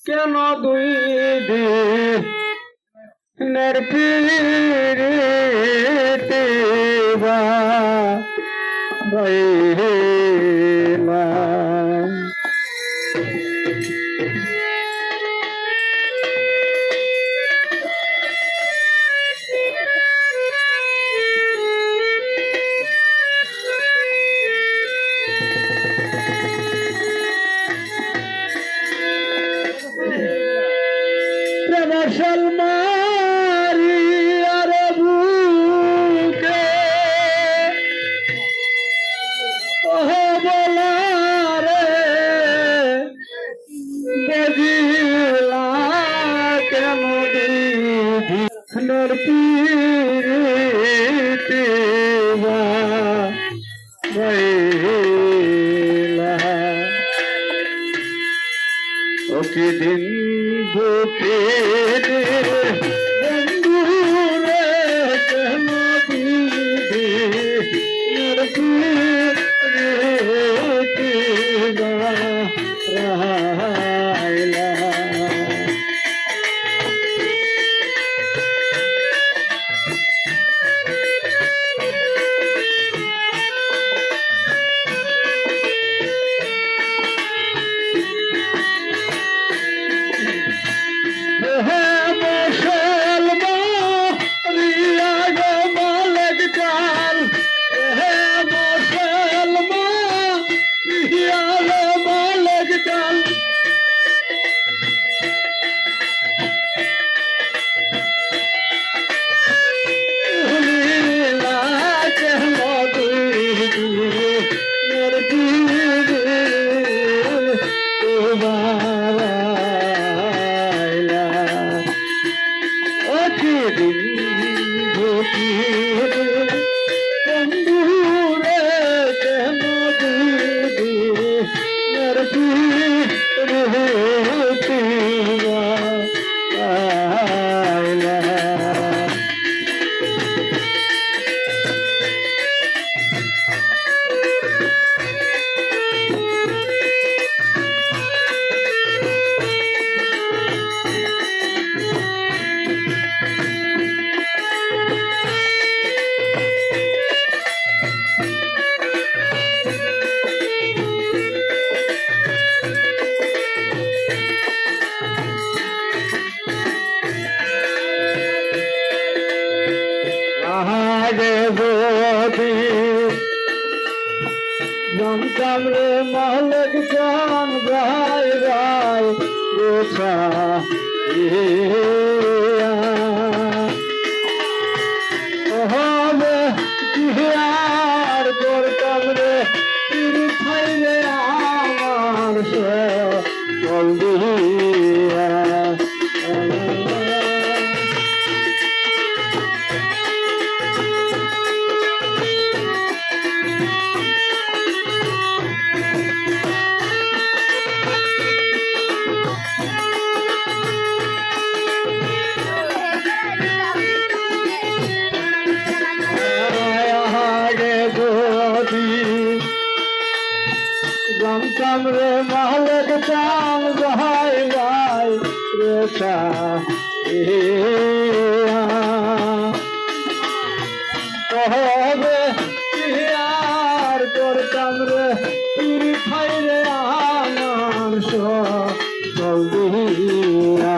কেন দুই দিনের পিরিতি বাড়াইলাম। সলমারি আর বুকে ওহ বলারে বেজিলা কেন দিদির পিরিতি বাড়াইলা। ও কি দিন বুকে বন্ধুরে কেন দিদির পিরিতি বাড়াইলা। জানতাম রে মালিক জান ভাই ভাই গোছা হবে আর করতাম রে খাইলে আমার চল দিয়া। জানতাম রে মালিক চান ভাই ভাই রেখা হবে আর করতাম রে খাইলে আমার চল দিয়া।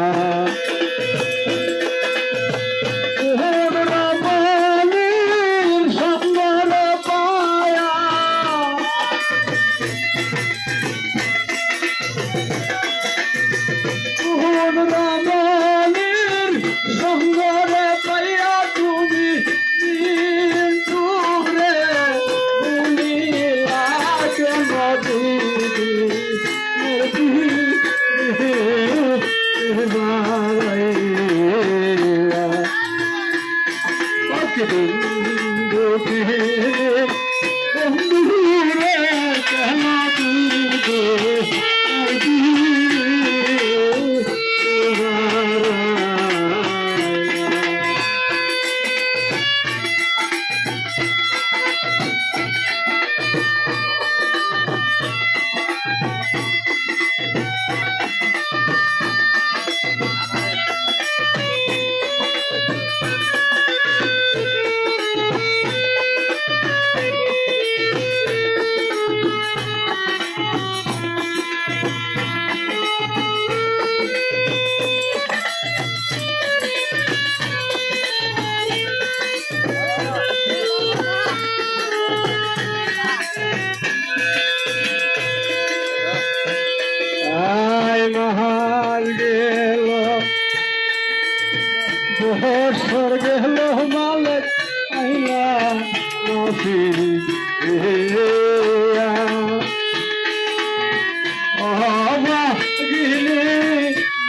আয় মহাল গেল বছর গেল মালিক আইলা ফিরিয়া গিলি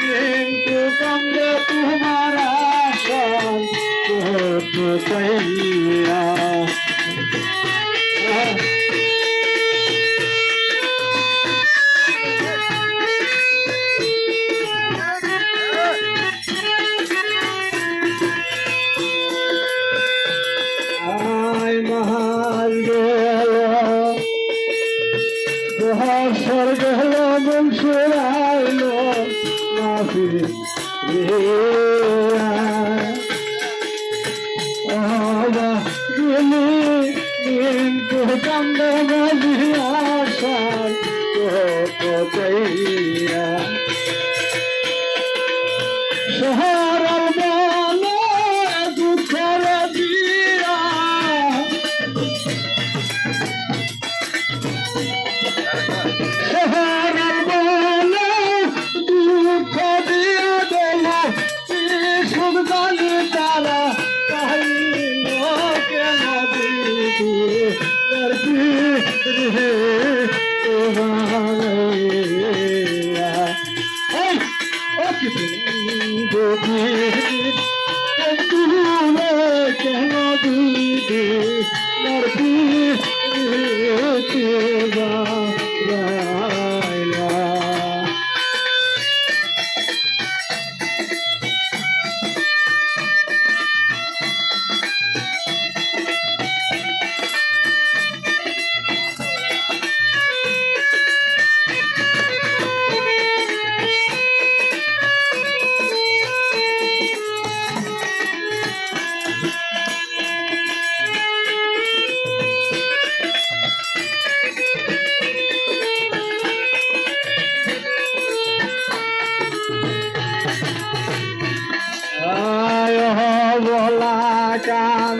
কিন্তু কান্দে তোমার আশান চাইয়া মহাল গেল বছর গেল বংশের আইলো না ফিরে গেলি কিন্তু কান্দে মাঝি আশার চাইয়া শহর বলে দুঃখের দিয়া শহর বলে দুঃখ দিয়া দিল সুখ জানি তারা কাহিল কেন কেন দিদি কান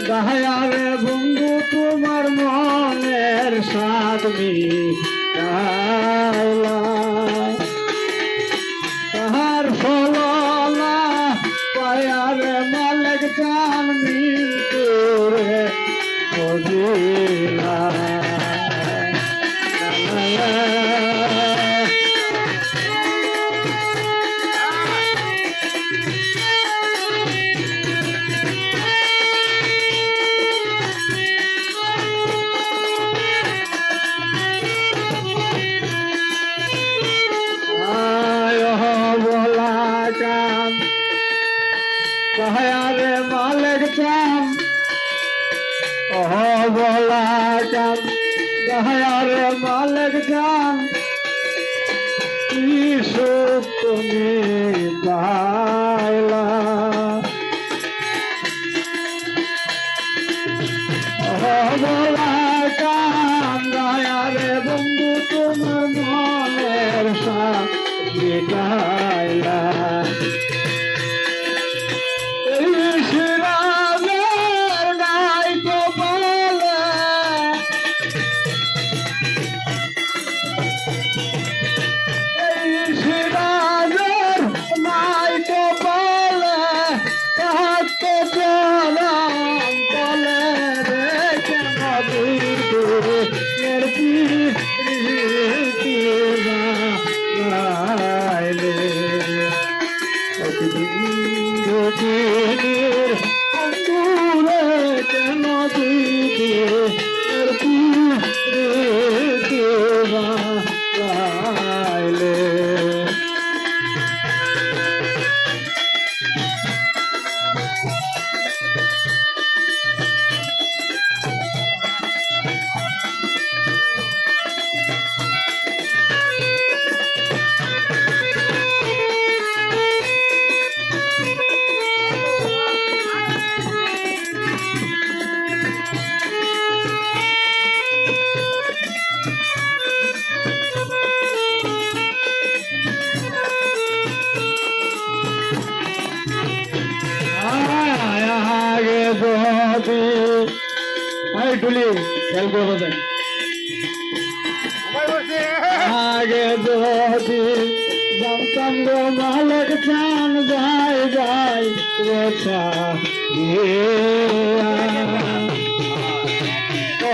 দয়ারে বন্ধু তোমার মনের সাদমি তাহার ফলনা পায়ারে মালিক চান মিলে বুঝিলা দয়ারে মালিক চান বলা চান দয়ারে মালিক চান কি সুখ তুমি পাইলা বলা চান দয়ারে বন্ধু তোমার মনের সাথে গাইলা কেন দিদি টুলি খেয়াল করবো আগে যদি জানতাম গো মালিক চান ভাই ভাই রেখা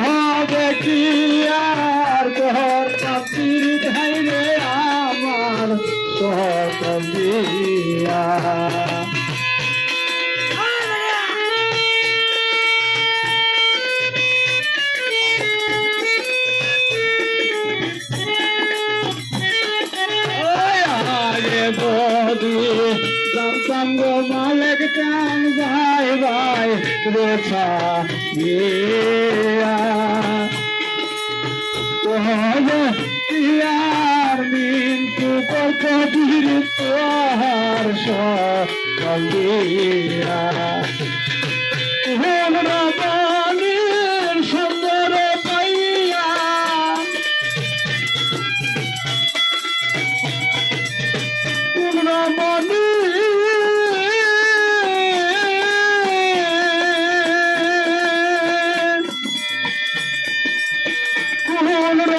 হবে কি আর তোর কাপির খাইলে আমার সহকবিয়া বদি জানতাম গো মালিক চান ভাই ভাই রেখা ইয়ার মিন্তু কত বীর তোহার সলিয়া রাবণের সুন্দর পাইয়া মনি কোন